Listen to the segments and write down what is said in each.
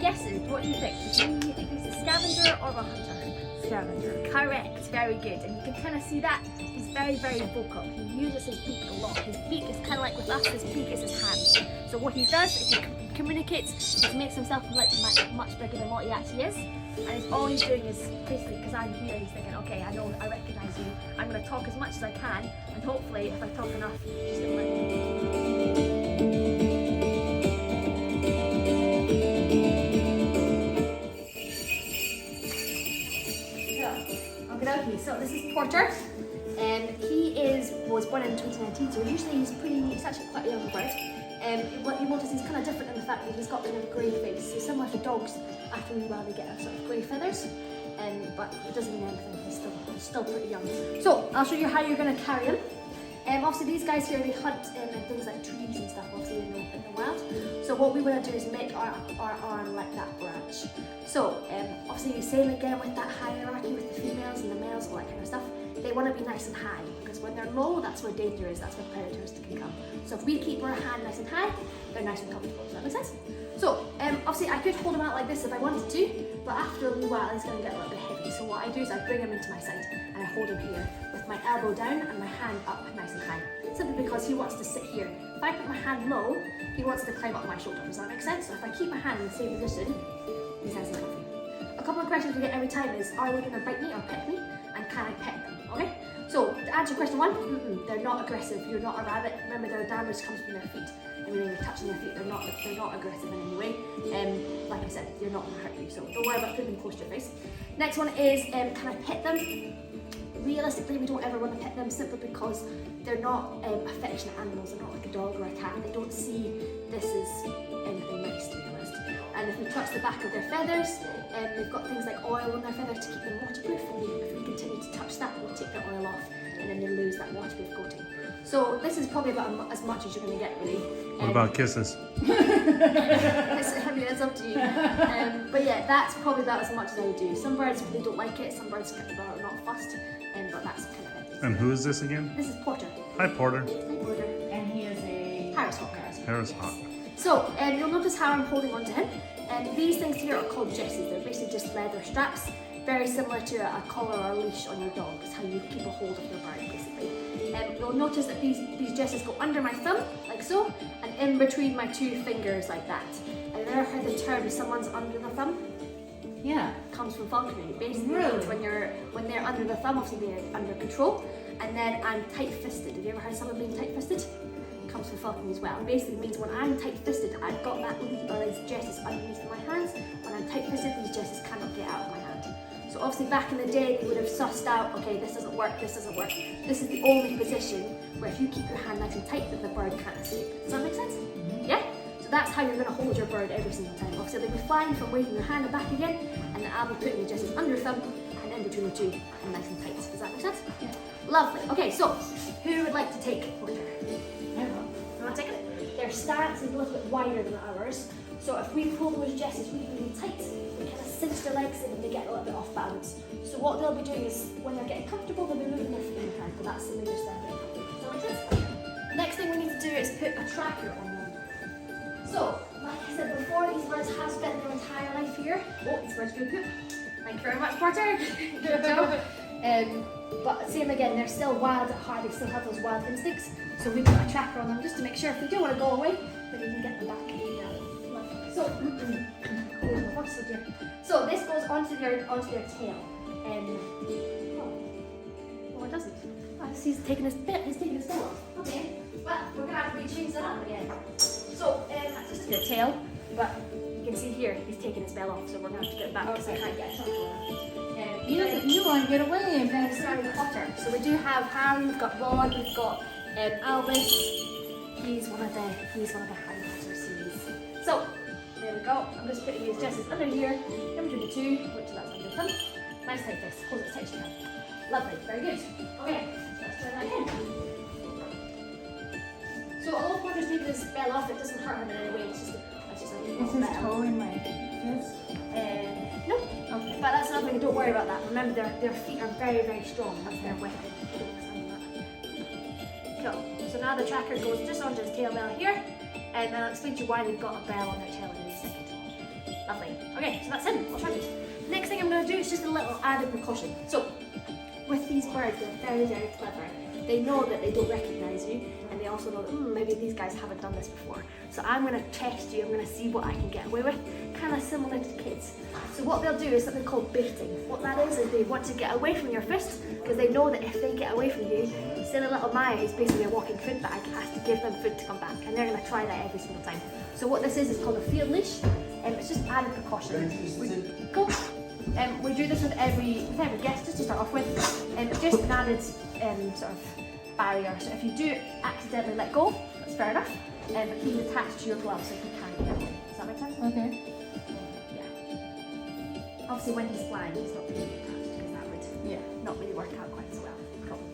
guesses. What do you think? Do you think he's a scavenger or a hunter? Scavenger. Correct, very good. And you can kind of see that he's very, very vocal. He uses his beak a lot. His beak is kind of like with us, his beak is his hand. So what he does is he communicates, he makes himself like much bigger than what he actually is. And all he's doing is basically, because I'm here, he's thinking, okay, I know, I recognise you. I'm going to talk as much as I can, and hopefully, if I talk enough, she's going to let me. So this is Porter, and he was born in 2019. So usually he's actually quite a young bird. What you notice, he's kind of different in the fact that he's got kind of a grey face. So similar to dogs, after a while they get a sort of grey feathers, but it doesn't mean anything. He's still pretty young. So I'll show you how you're going to carry him. Obviously these guys here, they hunt in things like trees and stuff, obviously in the wild. So what we want to do is make our arm like that branch. So obviously same again with that hierarchy with the females and the males, all that kind of stuff. They want to be nice and high, because when they're low, that's where danger is, that's where predators can come. So if we keep our hand nice and high, they're nice and comfortable. Does that make sense? So obviously I could hold him out like this if I wanted to, but after a wee while he's going to get a little bit heavy. So what I do is I bring him into my side and I hold him here with my elbow down and my hand up nice and high. Simply because he wants to sit here. If I put my hand low, he wants to climb up my shoulder. Does that make sense? So if I keep my hand in the same position, he's nice and comfy. A couple of questions we get every time is, are they going to bite me or pet me? And can I pet them? Okay? So to answer question one, they're not aggressive. You're not a rabbit. Remember, their damage comes from their feet. I mean, when you're touching their feet, they're not aggressive in any way. Like I said, they're not going to hurt you. So don't worry about putting them close to your face. Next one is, can I pet them? Realistically, we don't ever want to pet them simply because they're not affectionate animals. They're not like a dog or a cat. They don't see this as anything nice, to be honest. And if we touch the back of their feathers, they've got things like oil on their feathers to keep them waterproof. And if we continue to touch that, we'll take the oil off, and then they lose that waterproof coating. So this is probably about as much as you're going to get, really. What about kisses? I mean, it's up to you. But yeah, that's probably about as much as I would do. Some birds really don't like it. Some birds are not fussed. But that's kind of it. And who is this again? This is Porter. Hi, Porter. Hi, Porter. And he is a Harris Hawk. Harris Hawk. So you'll notice how I'm holding on to him. These things here are called jesses. They're basically just leather straps, very similar to a collar or a leash on your dog. It's how you keep a hold of your bird, basically. You'll notice that these jesses go under my thumb, like so, and in between my two fingers, like that. And there heard the term "someone's under the thumb." yeah. Comes from Falconry. Basically, Really? means when they're under the thumb, obviously they're under control. And then I'm tight-fisted. Have you ever heard someone being tight-fisted? Comes from Falconry as well. Basically means when I'm tight-fisted, I've got that these jesses underneath my hands. When I'm tight-fisted, these jesses cannot get out of my hand. So obviously back in the day, they would have sussed out, okay, this doesn't work, this doesn't work. This is the only position where if you keep your hand nice and tight, that the bird can't escape. Does that make sense? Yeah? So that's how you're going to hold your bird every single time. Obviously they'll be flying from waving your hand back again, and then I'll be putting the jesses under your thumb and in between the two and nice and tight. Does that make sense? Yeah. Lovely. Okay, so who would like to take Porter? I don't know. You want to take it? Their stance is a little bit wider than ours. So if we pull those jesses really, really tight, we kind of cinch their legs in and they get a little bit off balance. So what they'll be doing is, when they're getting comfortable, they'll be moving their feet in the hand, but that's the major step. Does that make sense? Next thing we need to do is put a tracker on them. So, like I said before, these birds have spent their entire life here. Oh, these birds do poop. Thank you very much, Porter. Good job. But same again, they're still wild at heart, they still have those wild instincts. So we put a tracker on them just to make sure if they do want to go away, then we can get them back. So this goes onto their tail. Oh, it doesn't. Oh, he's taking his tail off. Okay, well, we're gonna have to rechange that up again. So that's just their tail, but you can see here he's taking his bell off, so we're gonna have to get it back because I can't get it off. You want to get away and Then starting with Potter. So we do have Harry, we've got Ron, we've got Albus. He's one of the Harry Potter series. So there we go. I'm just putting his jesses under here, in between the two, which that's under thumb. Nice tight fist. Hold it as tight as you can. Lovely. Very good. Okay, let's try that again. So although Potter's taking his bell off, it doesn't hurt him in any way. It's just a Is his toe in my fist? No. Okay. But that's nothing, don't worry about that. Remember, their feet are very, very strong. That's their weapon. Cool. So now the tracker goes just onto his tail bell here, and then I'll explain to you why they've got a bell on their tail in a second. Lovely. Okay, so that's him. I'll try it. Next thing I'm going to do is just a little added precaution. So, with these birds, they're very, very clever. They know that they don't recognise you, and they also know that maybe these guys haven't done this before. So I'm going to test you, I'm going to see what I can get away with, kind of similar to kids. So what they'll do is something called baiting. What that is they want to get away from your fist, because they know that if they get away from you, silly little Maya, who's basically a walking food bag, has to give them food to come back, and they're going to try that every single time. So what this is called a field leash, and it's just added precaution. We do this with every guest just to start off with, and just an added sort of barrier. So if you do accidentally let go, that's fair enough, but he's attached to your glove so he can't get away. Does that make sense? Okay. Yeah. Obviously when he's flying, he's not really attached because that would not really work out quite so well. Probably.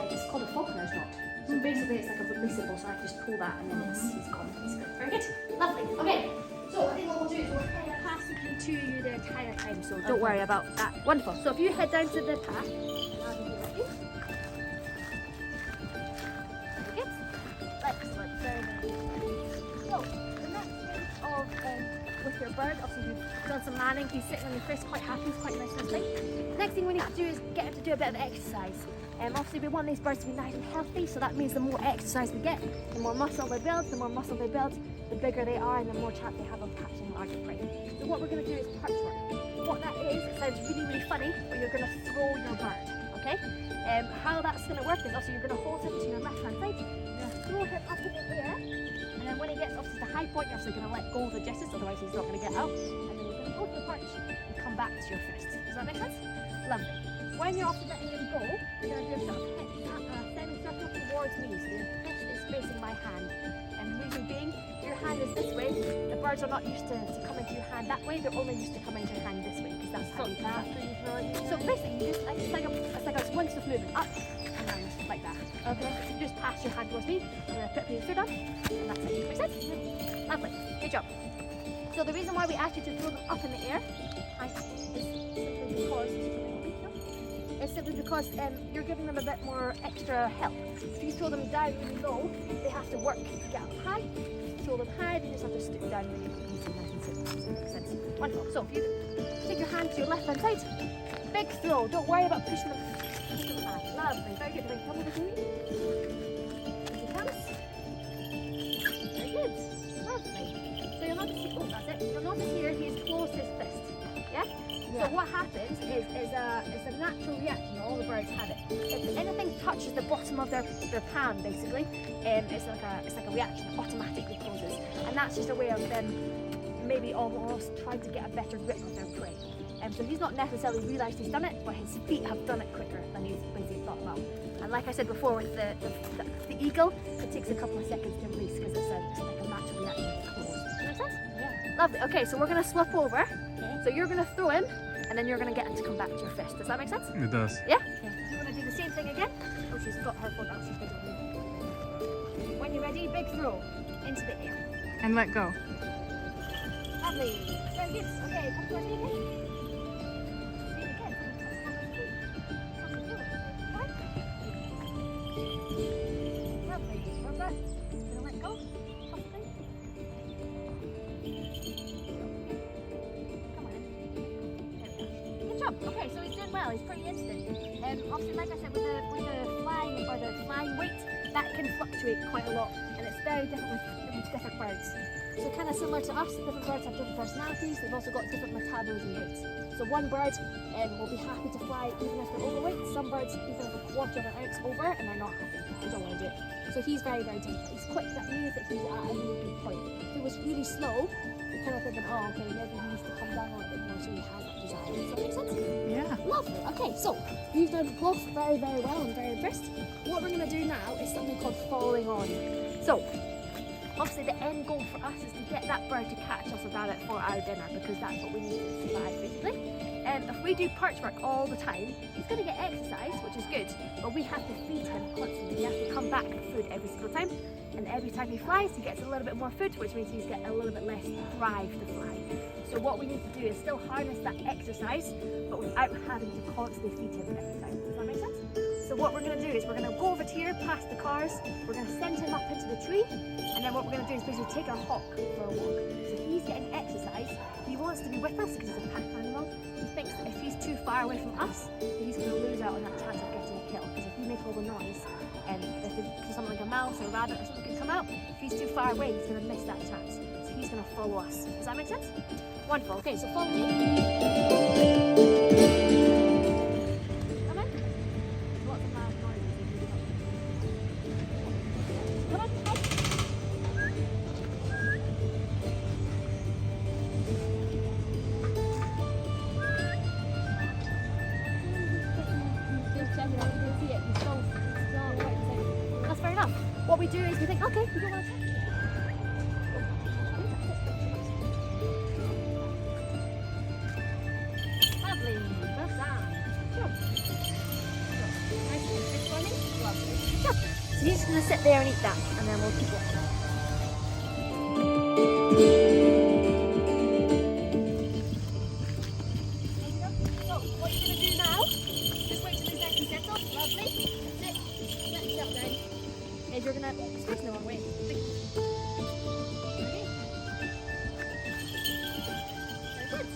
It's called a Falconry knot. So basically it's like a releasable, so I can just pull that and then he's gone. Basically. Very good. Lovely. Okay. So I think what we'll do is we'll kind of pass you to you the entire time, so don't worry about that. Wonderful. So if you head down to the path, and I'll be with you. Very good. Excellent. Very good. So the next stage of with your bird, obviously you've done some manning, he's sitting on your fist quite happy, he's quite nice and sleep. Next thing we need to do is get him to do a bit of exercise. Obviously we want these birds to be nice and healthy, so that means the more exercise we get, the more muscle they build, the bigger they are and the more chance they have of catching larger prey. So what we're going to do is perch work. What that is, it sounds really, really funny, but you're going to throw your bird, okay? How that's going to work is obviously you're going to hold him to your left hand side, you're going to throw him up in the air, and then when he gets obviously to high point, you're actually going to let go of the distance, otherwise he's not going to get out, and then you're going to go to the perch and come back to your fist. Does that make sense? Lovely. When you're also letting him go, you're going to do a sort of semicircle towards me, so your fist is facing my hand. And the reason being, your hand is this way, the birds are not used to coming to your hand that way, they're only used to coming to your hand this way, because that's how you can act. So basically, you just, it's like a one swift movement, up and down, like that. Okay? So you just pass your hand towards me, I'm going to put your foot on, and that's it. Make sense? Lovely. Good job. So the reason why we ask you to throw them up in the air is simply because you're giving them a bit more extra help. If you throw them down really low, they have to work to get up high. If you throw them high, they just have to stoop down really easy, nice and simple. Does that make sense? Wonderful. So if you take your hand to your left hand side, big throw. Don't worry about pushing them high. Lovely. Very good. Come over to me. As he comes. Very good. Lovely. So you'll notice, that's it. You'll notice here he's closed his fist. Yeah? So what happens is a natural reaction. All the birds have it. If anything touches the bottom of their palm, basically, it's like a reaction. It automatically closes, and that's just a way of them maybe almost trying to get a better grip of their prey. So he's not necessarily realised he's done it, but his feet have done it quicker than he's basically thought about. And like I said before, with the eagle, it takes a couple of seconds to release because it's like a natural reaction to close. Does that make sense? Yeah. Lovely. Okay, so we're going to swap over. Okay. So you're going to throw him, and then you're going to get him to come back to your fist. Does that make sense? It does. Yeah? Okay. So you want to do the same thing again? Oh, she's got her foot out. She's going to. When you're ready, big throw into the air. And let go. Lovely. Very good. Okay, come towards me again. Lovely. Well done. Gonna let go. Possibly. Come on in. There we go. Good job. Okay, so he's doing well. He's pretty instant. Obviously, like I said, with the flying or the flying weight, that can fluctuate quite a lot, and it's very different with different birds. So kind of similar to us, different birds have different personalities. They've also got different metabolism rates. So one bird will be happy to fly even if they're overweight. Some birds even have a quarter of an ounce over and they're not happy. They don't want to do it. So he's very, very different. He's quick. That means that he's at a really good point. If he was really slow, you're kind of thinking, oh, okay, maybe he needs to come down a little bit more so he has that desire. Does that make sense? Yeah. Lovely. Okay, so you've done both very, very well. I'm very impressed. What we're going to do now is something called following on. So obviously the end goal for us is to get that bird to catch us with rabbit for our dinner because that's what we need to survive basically. If we do perch work all the time, he's going to get exercise, which is good, but we have to feed him constantly. We have to come back for food every single time, and every time he flies, he gets a little bit more food, which means he's getting a little bit less drive to fly. So what we need to do is still harness that exercise, but without having to constantly feed him every time. Does that make sense? So what we're going to do is we're going to go over here past the cars, we're going to send him up into the tree, and then what we're going to do is basically take our hawk for a walk. So he's getting exercise, he wants to be with us because he's a pack animal. He thinks that if he's too far away from us, that he's going to lose out on that chance of getting a kill, because if we make all the noise, and if something like a mouse or a rabbit or something can come out, if he's too far away, he's going to miss that chance. So he's going to follow us. Does that make sense? Wonderful. Okay, so follow me. Come on. Lots of loud noises. Come on, head. That's fair enough. What we do is we think, okay, we don't want to touch it. Lovely. Well done. Good. Nice and good for me. Lovely. Good job. So he's just going to sit there and eat that, and then we'll keep walking. So, what you're going to do now, just wait till he's nice and settled. Lovely. Sit. Let him settle down. And you're going to... Oh, it's facing the wrong way. Ready? Very good.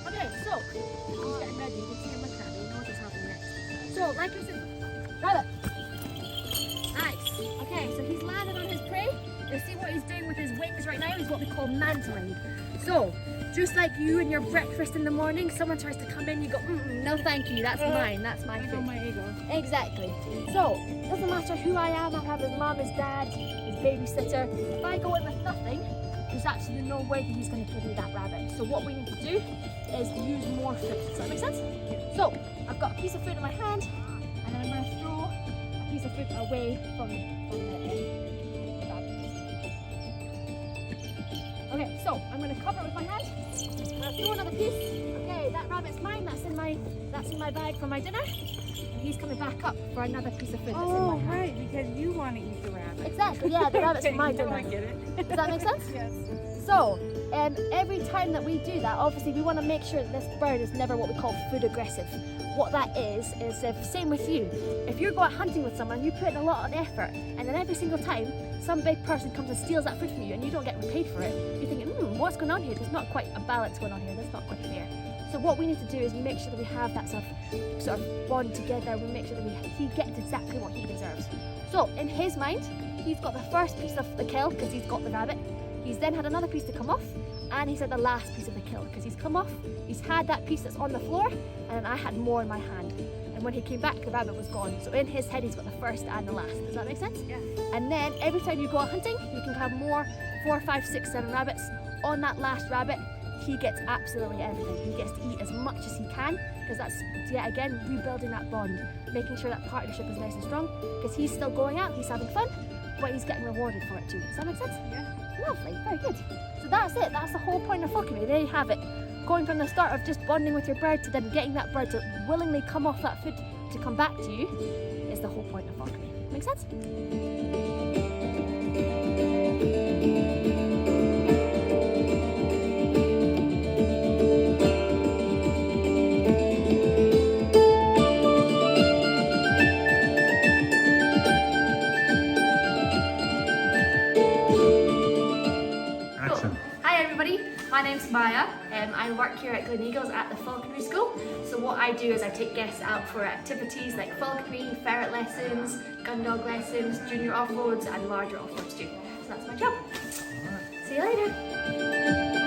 Okay, so, he's getting ready. You can see him looking at me. He knows what's happening next. So, like I said, rabbit. Nice. Okay, so he's landed on his prey. You'll see what he's doing with his wings right now is what we call mantling. So, just like you and your breakfast in the morning, someone tries to come in, you go, no thank you, that's mine, that's my food. my ego. Exactly. So, it doesn't matter who I am, I have his mum, his dad, his babysitter. If I go in with nothing, there's absolutely no way that he's going to give me that rabbit. So what we need to do is use more food. Does that make sense? So, I've got a piece of food in my hand, and then I'm going to throw a piece of food away from the rabbit. Okay, so I'm going to cover it with my hand. I'm going to throw another piece. Okay, that rabbit's mine. That's in my bag for my dinner. And he's coming back up for another piece of food that's in my hand. Right, because you want to eat the rabbit. Exactly. Yeah, the rabbit's my Now dinner. I get it. Does that make sense? Yes. So, every time that we do that, obviously we want to make sure that this bird is never what we call food aggressive. What that is if, same with you, if you're going hunting with someone, you put in a lot of effort, and then every single time some big person comes and steals that food from you and you don't get repaid for it, you're thinking, what's going on here? There's not quite a balance going on here, that's not quite fair. So what we need to do is make sure that we have that sort of bond together, we make sure that he gets exactly what he deserves. So, in his mind, he's got the first piece of the kill because he's got the rabbit. He's then had another piece to come off, and he's had the last piece of the kill because he's come off, he's had that piece that's on the floor, and I had more in my hand. And when he came back, the rabbit was gone. So in his head, he's got the first and the last. Does that make sense? Yeah. And then every time you go out hunting, you can have more, 4, 5, 6, 7 rabbits. On that last rabbit, he gets absolutely everything. He gets to eat as much as he can, because that's, yet again, rebuilding that bond, making sure that partnership is nice and strong, because he's still going out, he's having fun, but he's getting rewarded for it too. Does that make sense? Yeah. Lovely, very good. So that's it, that's the whole point of falconry. There you have it. Going from the start of just bonding with your bird to then getting that bird to willingly come off that food to come back to you is the whole point of falconry. Make sense? Action. Hi everybody, my name's Maya. I work here at Gleneagles at the Falconry School. So what I do is I take guests out for activities like falconry, ferret lessons, gun dog lessons, junior off-roads and larger off-roads too. So that's my job. See you later.